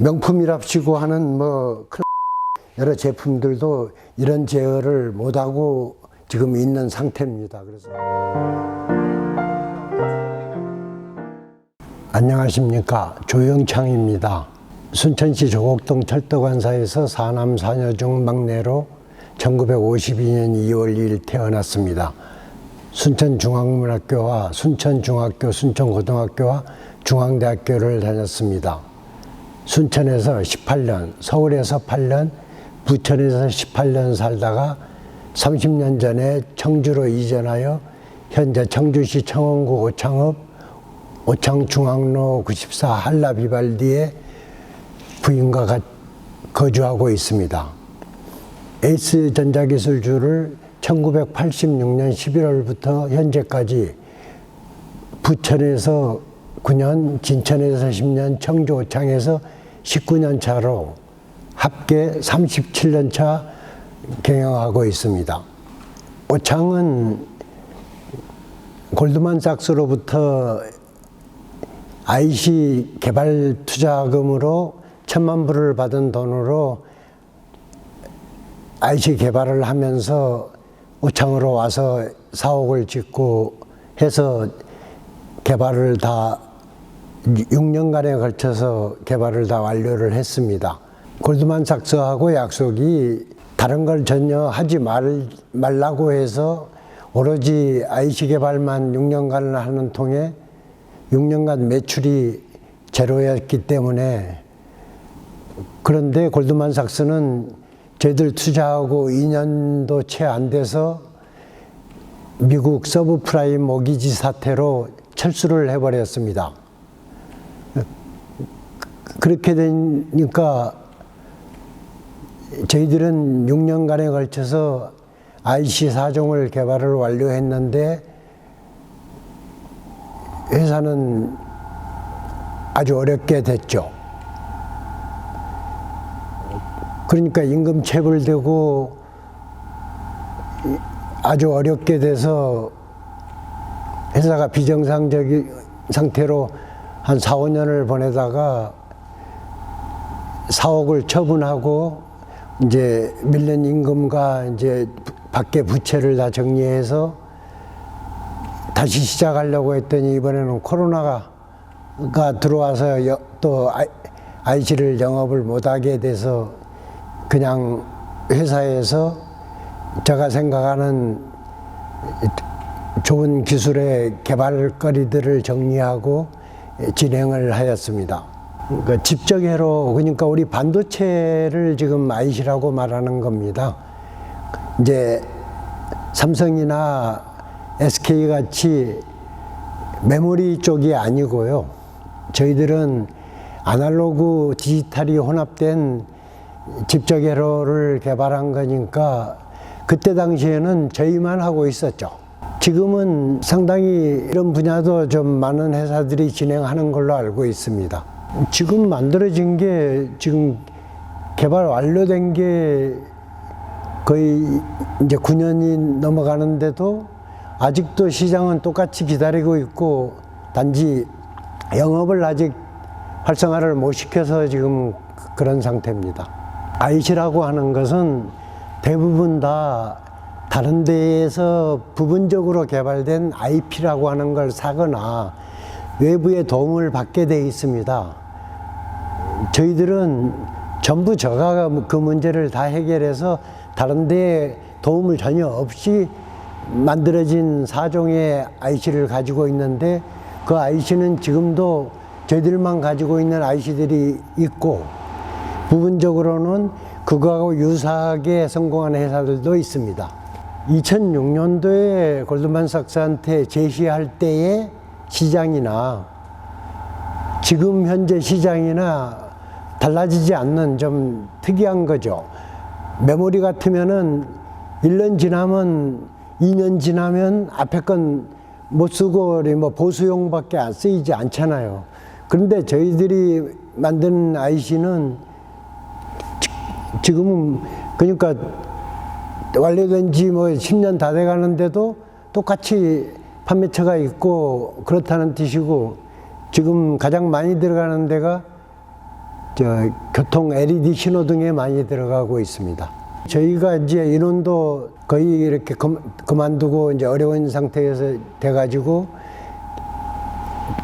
명품이랍시고 하는 여러 제품들도 이런 제어를 못하고 지금 있는 상태입니다. 그래서 안녕하십니까, 조영창입니다. 순천시 조곡동 철도관사에서 사남 사녀 중 막내로 1952년 2월 2일 태어났습니다. 순천중앙문학교와 순천중학교, 순천고등학교와 중앙대학교를 다녔습니다. 순천에서 18년, 서울에서 8년, 부천에서 18년 살다가 30년 전에 청주로 이전하여 현재 청주시 청원구 오창읍 오창중앙로 94 한라비발디에 부인과 거주하고 있습니다. 에이스 전자기술주를 1986년 11월부터 현재까지 부천에서 9년, 진천에서 10년, 청주 오창에서 19년 차로 합계 37년 차 경영하고 있습니다. 오창은 골드만삭스로부터 IC 개발 투자금으로 1,000만 불을 받은 돈으로 IC 개발을 하면서 오창으로 와서 사옥을 짓고 해서 개발을 다 6년간에 걸쳐서 개발을 다 완료를 했습니다. 골드만삭스하고 약속이 다른 걸 전혀 하지 말라고 해서 오로지 IC 개발만 6년간을 하는 통에 6년간 매출이 제로였기 때문에, 그런데 골드만삭스는 저희들 투자하고 2년도 채 안 돼서 미국 서브프라임 모기지 사태로 철수를 해버렸습니다. 그렇게 되니까 저희들은 6년간에 걸쳐서 IC 4종을 개발을 완료했는데 회사는 아주 어렵게 됐죠. 그러니까 임금 체불되고 아주 어렵게 돼서 회사가 비정상적인 상태로 한 4, 5년을 보내다가 사옥을 처분하고 이제 밀린 임금과 이제 밖에 부채를 다 정리해서 다시 시작하려고 했더니 이번에는 코로나가 들어와서 또 IC를 영업을 못하게 돼서 그냥 회사에서 제가 생각하는 좋은 기술의 개발거리들을 정리하고 진행을 하였습니다. 그러니까 집적회로, 그러니까 우리 반도체를 지금 IC라고 말하는 겁니다. 이제 삼성이나 SK 같이 메모리 쪽이 아니고요. 저희들은 아날로그 디지털이 혼합된 집적회로를 개발한 거니까 그때 당시에는 저희만 하고 있었죠. 지금은 상당히 이런 분야도 좀 많은 회사들이 진행하는 걸로 알고 있습니다. 지금 만들어진 게, 지금 개발 완료된 게 거의 이제 9년이 넘어가는데도 아직도 시장은 똑같이 기다리고 있고, 단지 영업을 아직 활성화를 못 시켜서 지금 그런 상태입니다. IC라고 하는 것은 대부분 다 다른 데에서 부분적으로 개발된 IP라고 하는 걸 사거나 외부의 도움을 받게 돼 있습니다. 저희들은 전부 저가 그 문제를 다 해결해서 다른 데에 도움을 전혀 없이 만들어진 4종의 IC를 가지고 있는데, 그 IC는 지금도 저희들만 가지고 있는 IC들이 있고, 부분적으로는 그거하고 유사하게 성공한 회사들도 있습니다. 2006년도에 골드만삭스한테 제시할 때의 시장이나 지금 현재 시장이나 달라지지 않는 좀 특이한 거죠. 메모리 같으면은 1년 지나면 2년 지나면 앞에 건 못 쓰고 보수용밖에 안 쓰이지 않잖아요. 그런데 저희들이 만든 IC는 지금은 그러니까 완료된 지 10년 다 돼 가는데도 똑같이 판매처가 있고 그렇다는 뜻이고, 지금 가장 많이 들어가는 데가 교통 LED 신호등에 많이 들어가고 있습니다. 저희가 이제 인원도 거의 이렇게 그만두고 이제 어려운 상태에서 돼가지고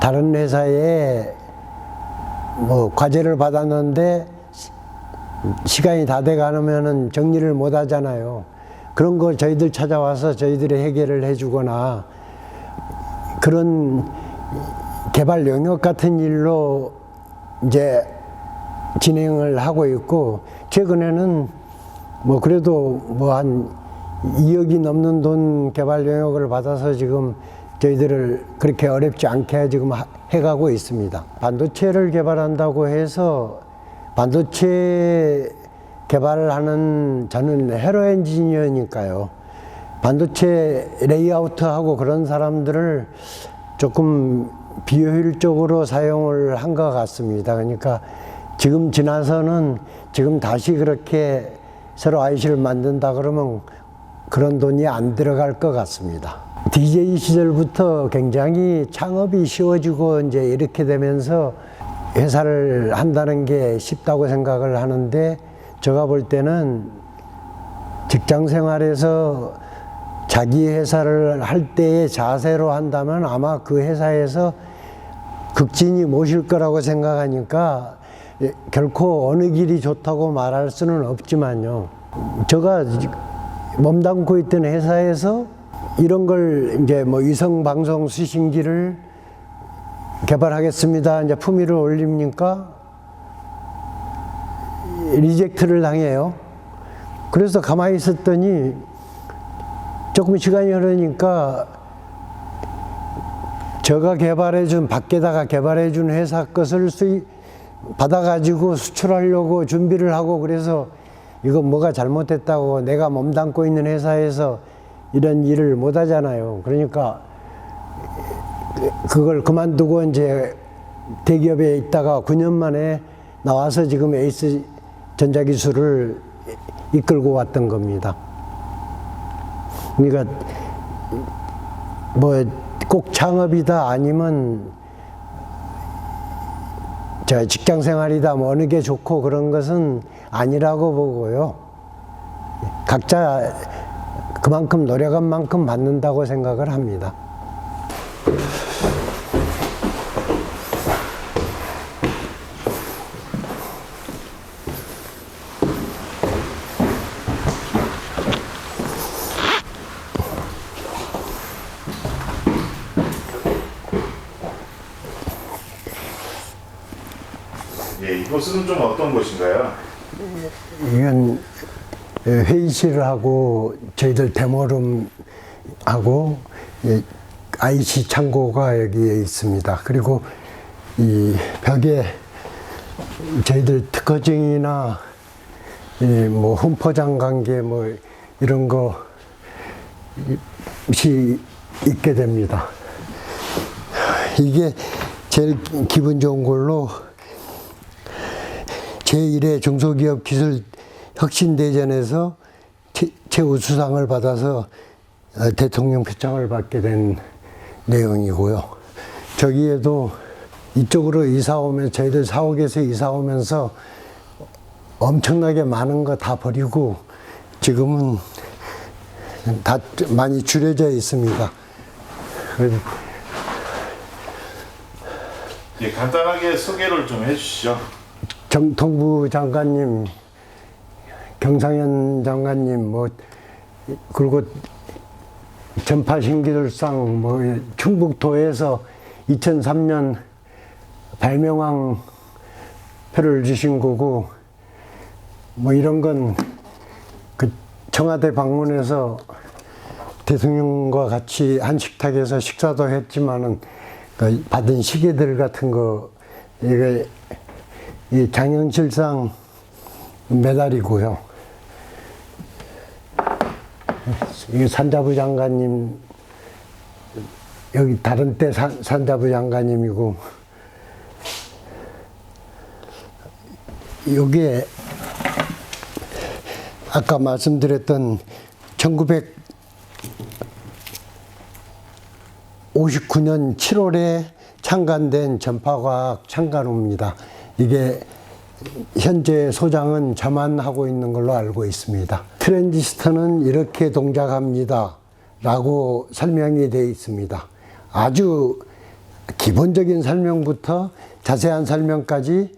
다른 회사에 뭐 과제를 받았는데 시간이 다 돼가면은 정리를 못 하잖아요. 그런 거 저희들 찾아와서 저희들이 해결을 해주거나 그런 개발 영역 같은 일로 이제 진행을 하고 있고, 최근에는 뭐 그래도 뭐 한 2억이 넘는 돈 개발 영역을 받아서 지금 저희들을 그렇게 어렵지 않게 지금 해가고 있습니다. 반도체를 개발한다고 해서 반도체 개발을 하는, 저는 회로 엔지니어니까요. 반도체 레이아우트하고 그런 사람들을 조금 비효율적으로 사용을 한 것 같습니다. 그러니까 지금 지나서는 지금 다시 그렇게 새로 IC를 만든다 그러면 그런 돈이 안 들어갈 것 같습니다. DJ 시절부터 굉장히 창업이 쉬워지고 이제 이렇게 되면서 회사를 한다는 게 쉽다고 생각을 하는데, 제가 볼 때는 직장 생활에서 자기 회사를 할 때의 자세로 한다면 아마 그 회사에서 극진히 모실 거라고 생각하니까 결코 어느 길이 좋다고 말할 수는 없지만요. 제가 몸담고 있던 회사에서 이런 걸 이제 뭐 위성방송 수신기를 개발하겠습니다. 이제 품위를 올립니까? 리젝트를 당해요. 그래서 가만히 있었더니 조금 시간이 흐르니까 제가 밖에다가 개발해준 회사 것을 받아가지고 수출하려고 준비를 하고, 그래서 이거 뭐가 잘못됐다고, 내가 몸담고 있는 회사에서 이런 일을 못 하잖아요. 그러니까 그걸 그만두고 이제 대기업에 있다가 9년 만에 나와서 지금 에이스 전자기술을 이끌고 왔던 겁니다. 그러니까 뭐 꼭 창업이다 아니면 직장 생활이다 뭐 어느 게 좋고 그런 것은 아니라고 보고요. 각자 그만큼 노력한 만큼 받는다고 생각을 합니다. 예, 이곳은 좀 어떤 곳인가요? 이건 회의실을 하고 저희들 데모룸 하고 IC 창고가 여기에 있습니다. 그리고 이 벽에 저희들 특허증이나 뭐 흠포장 관계 뭐 이런 것이 있게 됩니다. 이게 제일 기분 좋은 걸로 제1회 중소기업 기술 혁신대전에서 최우수상을 받아서 대통령 표창을 받게 된 내용이고요. 저기에도 이쪽으로 이사 오면, 저희들 사옥에서 이사 오면서 엄청나게 많은 거 다 버리고 지금은 다 많이 줄여져 있습니다. 예, 간단하게 소개를 좀 해주시죠. 정통부 장관님, 경상현 장관님, 뭐 그리고 전파신기술상 뭐 충북도에서 2003년 발명왕 표를 주신 거고, 뭐 이런 건 그 청와대 방문해서 대통령과 같이 한 식탁에서 식사도 했지만은 그 받은 시계들 같은 거, 이게 이 장현실상 메달이고요. 이 산자부 장관님, 여기 다른 때 산자부 장관님이고, 여기에 아까 말씀드렸던 1959년 7월에 창간된 전파과학 창간호입니다. 이게 현재 소장은 저만 하고 있는 걸로 알고 있습니다. 트랜지스터는 이렇게 동작합니다 라고 설명이 되어 있습니다. 아주 기본적인 설명부터 자세한 설명까지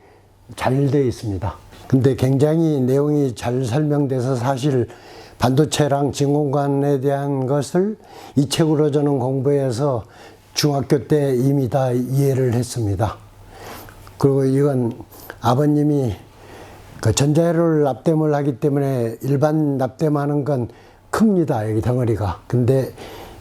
잘 되어 있습니다. 근데 굉장히 내용이 잘 설명돼서 사실 반도체랑 진공관에 대한 것을 이 책으로 저는 공부해서 중학교 때 이미 다 이해를 했습니다. 그리고 이건 아버님이 그 전자회로를 납땜을 하기 때문에 일반 납땜하는 건 큽니다. 여기 덩어리가. 근데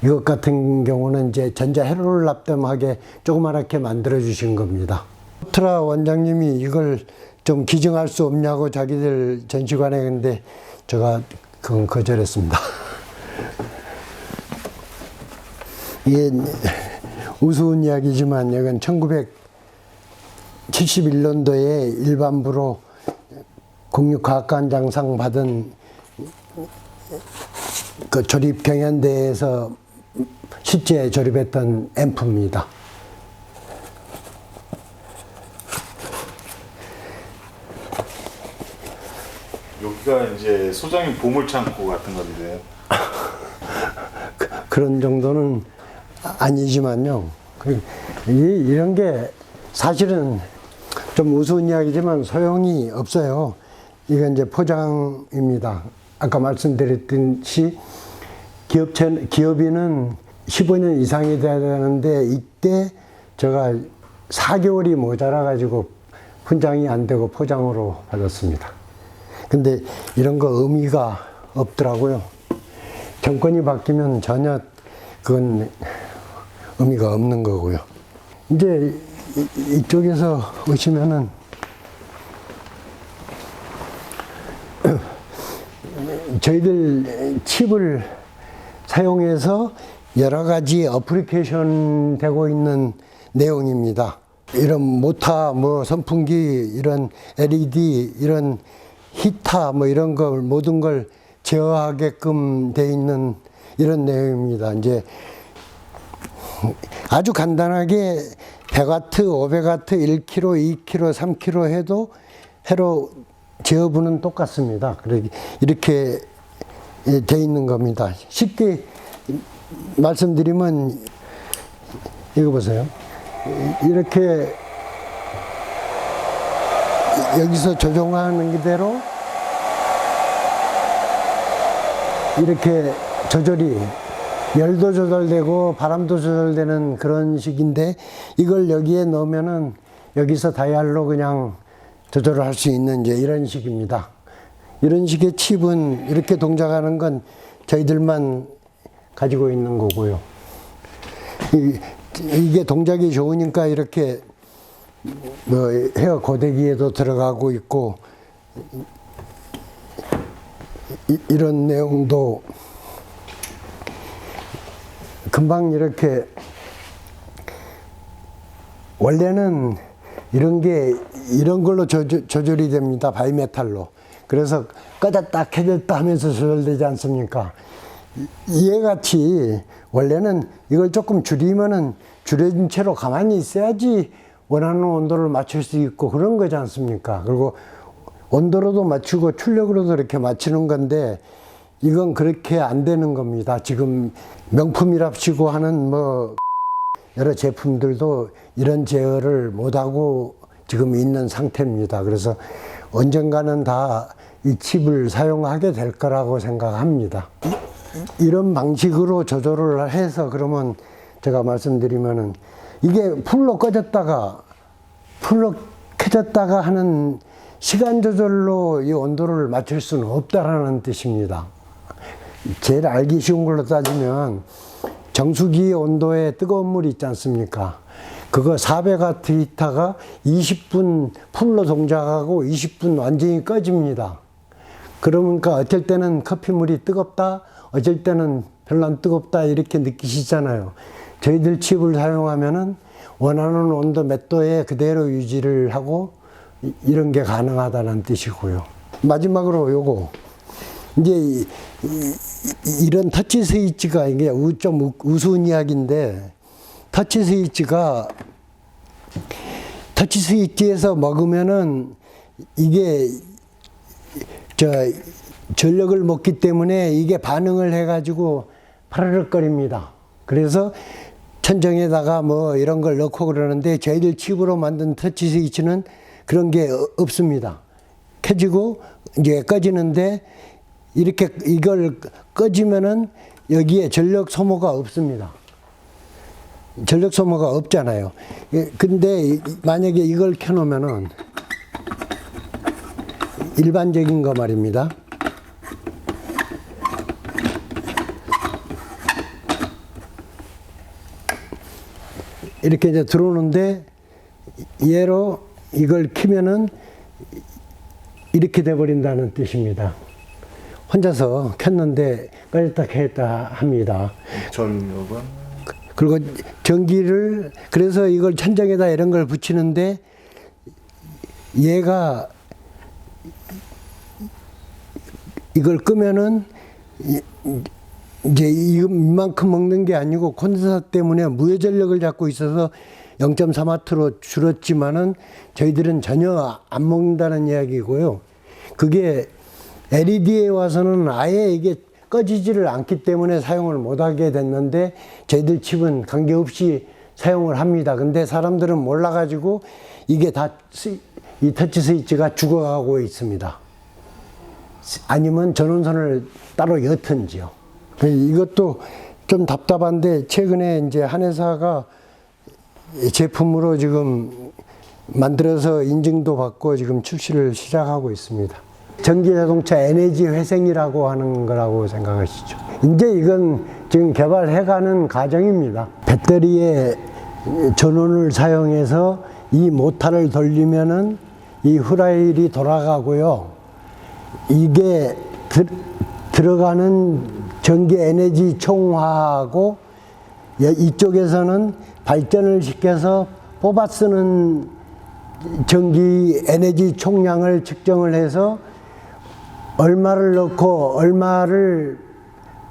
이것 같은 경우는 이제 전자회로를 납땜하게 조그맣게 만들어 주신 겁니다. 트라 원장님이 이걸 좀 기증할 수 없냐고 자기들 전시관에 근데 제가 그건 거절했습니다. 이게 우스운 이야기지만 이건 1971년도에 일반부로 국립과학관장상 받은 그 조립 경연대회에서 실제 조립했던 앰프입니다. 여기가 이제 소장님 보물창고 같은 건데요. 그런 정도는 아니지만요. 이런 게 사실은 좀 우스운 이야기지만 소용이 없어요. 이건 이제 포장입니다. 아까 말씀드렸듯이 기업인은 15년 이상이 돼야 되는데 이때 제가 4개월이 모자라 가지고 분장이 안 되고 포장으로 받았습니다. 근데 이런 거 의미가 없더라고요. 정권이 바뀌면 전혀 그건 의미가 없는 거고요. 이제 이쪽에서 오시면은 저희들 칩을 사용해서 여러 가지 어플리케이션 되고 있는 내용입니다. 이런 모터, 뭐 선풍기, 이런 LED, 이런 히터, 뭐 이런 걸 모든 걸 제어하게끔 돼 있는 이런 내용입니다. 이제 아주 간단하게 100W, 500W, 1kg, 2kg, 3kg 해도 회로 제어부는 똑같습니다. 이렇게 돼 있는 겁니다. 쉽게 말씀드리면 이거 보세요. 이렇게 여기서 조정하는 그대로 이렇게 조절이 열도 조절되고 바람도 조절되는 그런 식인데 이걸 여기에 넣으면은 여기서 다이얼로 그냥 조절을 할 수 있는 이제 이런 식입니다. 이런 식의 칩은 이렇게 동작하는 건 저희들만 가지고 있는 거고요. 이게 동작이 좋으니까 이렇게 뭐 헤어 고데기에도 들어가고 있고 이런 내용도 금방 이렇게 원래는 이런 걸로 조절이 됩니다. 바이메탈로. 그래서 꺼졌다 켜졌다 하면서 조절되지 않습니까? 이에 같이 원래는 이걸 조금 줄이면은 줄여진 채로 가만히 있어야지 원하는 온도를 맞출 수 있고 그런 거지 않습니까? 그리고 온도로도 맞추고 출력으로도 이렇게 맞추는 건데 이건 그렇게 안 되는 겁니다. 지금 명품이랍시고 하는 뭐 여러 제품들도 이런 제어를 못하고 지금 있는 상태입니다. 그래서 언젠가는 다 이 칩을 사용하게 될 거라고 생각합니다. 이런 방식으로 조절을 해서 그러면 제가 말씀드리면은 이게 풀로 꺼졌다가 풀로 켜졌다가 하는 시간 조절로 이 온도를 맞출 수는 없다라는 뜻입니다. 제일 알기 쉬운 걸로 따지면 정수기 온도에 뜨거운 물이 있지 않습니까? 그거 400W 히터가 20분 풀로 동작하고 20분 완전히 꺼집니다. 그러니까 어쩔 때는 커피물이 뜨겁다, 어쩔 때는 별로 안 뜨겁다 이렇게 느끼시잖아요. 저희들 칩을 사용하면은 원하는 온도 몇 도에 그대로 유지를 하고 이런 게 가능하다는 뜻이고요. 마지막으로 요거 이제 이런 터치 스위치가 이게 좀 우스운 이야기인데 터치 스위치에서 먹으면은 이게 전력을 먹기 때문에 이게 반응을 해가지고 파르륵거립니다. 그래서 천정에다가 뭐 이런 걸 넣고 그러는데 저희들 칩으로 만든 터치 스위치는 그런 게 없습니다. 켜지고 이제 꺼지는데 이렇게 이걸 꺼지면은 여기에 전력 소모가 없습니다. 전력 소모가 없잖아요. 근데 만약에 이걸 켜놓으면은 일반적인 거 말입니다. 이렇게 이제 들어오는데 얘로 이걸 키면은 이렇게 돼버린다는 뜻입니다. 혼자서 켰는데 꺼졌다 켰다 합니다. 전력은 그리고 전기를 그래서 이걸 천정에다 이런 걸 붙이는데 얘가 이걸 끄면은 이제 이만큼 먹는 게 아니고 콘덴서 때문에 무효전력을 잡고 있어서 0.3W로 줄었지만은 저희들은 전혀 안 먹는다는 이야기고요. 그게 LED에 와서는 아예 이게 꺼지지를 않기 때문에 사용을 못하게 됐는데 저희들 칩은 관계없이 사용을 합니다. 근데 사람들은 몰라가지고 이게 다 이 터치 스위치가 죽어가고 있습니다. 아니면 전원선을 따로 옅은지요. 이것도 좀 답답한데 최근에 이제 한 회사가 제품으로 지금 만들어서 인증도 받고 지금 출시를 시작하고 있습니다. 전기자동차 에너지 회생이라고 하는 거라고 생각하시죠. 이제 이건 지금 개발해가는 과정입니다. 배터리에 전원을 사용해서 이 모터를 돌리면은 이 후라일이 돌아가고요. 이게 들어가는 전기 에너지 총화하고 이쪽에서는 발전을 시켜서 뽑아 쓰는 전기 에너지 총량을 측정을 해서 얼마를 넣고 얼마를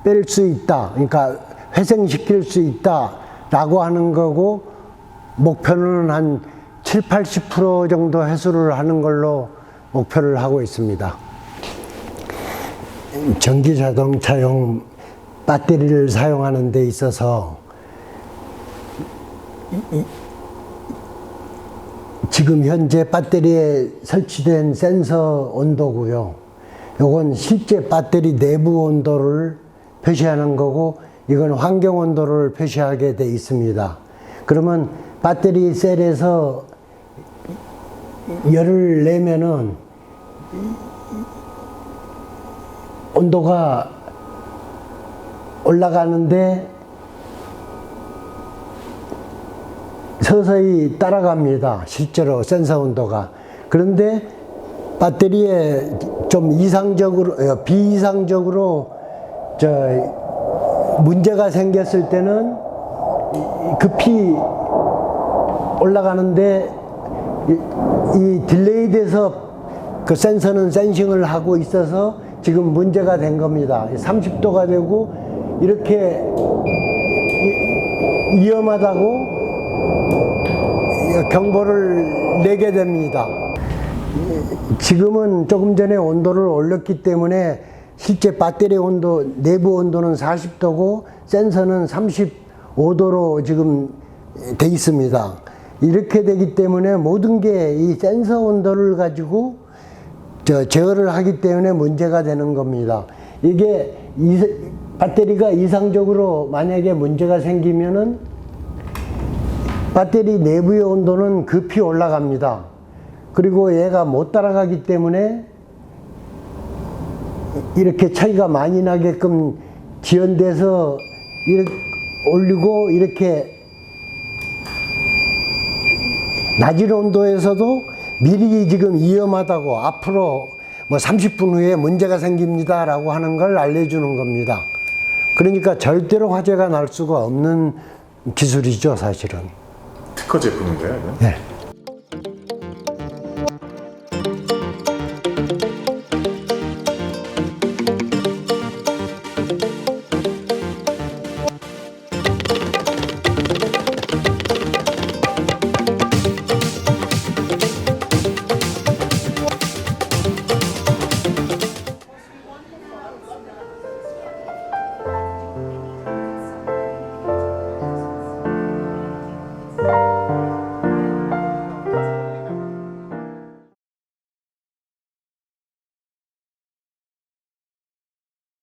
뺄 수 있다. 그러니까 회생시킬 수 있다라고 하는 거고 목표는 한 7, 80% 정도 회수를 하는 걸로 목표를 하고 있습니다. 전기 자동차용 배터리를 사용하는 데 있어서 지금 현재 배터리에 설치된 센서 온도고요. 요건 실제 배터리 내부 온도를 표시하는 거고 이건 환경 온도를 표시하게 돼 있습니다. 그러면 배터리 셀에서 열을 내면은 온도가 올라가는데 서서히 따라갑니다. 실제로 센서 온도가. 그런데 배터리에 좀 이상적으로, 비이상적으로 문제가 생겼을 때는 급히 올라가는데 이 딜레이 돼서 그 센서는 센싱을 하고 있어서 지금 문제가 된 겁니다. 30도가 되고 이렇게 위험하다고 경보를 내게 됩니다. 지금은 조금 전에 온도를 올렸기 때문에 실제 배터리 온도, 내부 온도는 40도고 센서는 35도로 지금 돼 있습니다. 이렇게 되기 때문에 모든 게 이 센서 온도를 가지고 제어를 하기 때문에 문제가 되는 겁니다. 이게 배터리가 이상적으로 만약에 문제가 생기면은 배터리 내부의 온도는 급히 올라갑니다. 그리고 얘가 못 따라가기 때문에 이렇게 차이가 많이 나게끔 지연돼서 이렇게 올리고 이렇게 낮은 온도에서도 미리 지금 위험하다고 앞으로 뭐 30분 후에 문제가 생깁니다 라고 하는 걸 알려주는 겁니다. 그러니까 절대로 화재가 날 수가 없는 기술이죠, 사실은. 특허 제품인가요? 네.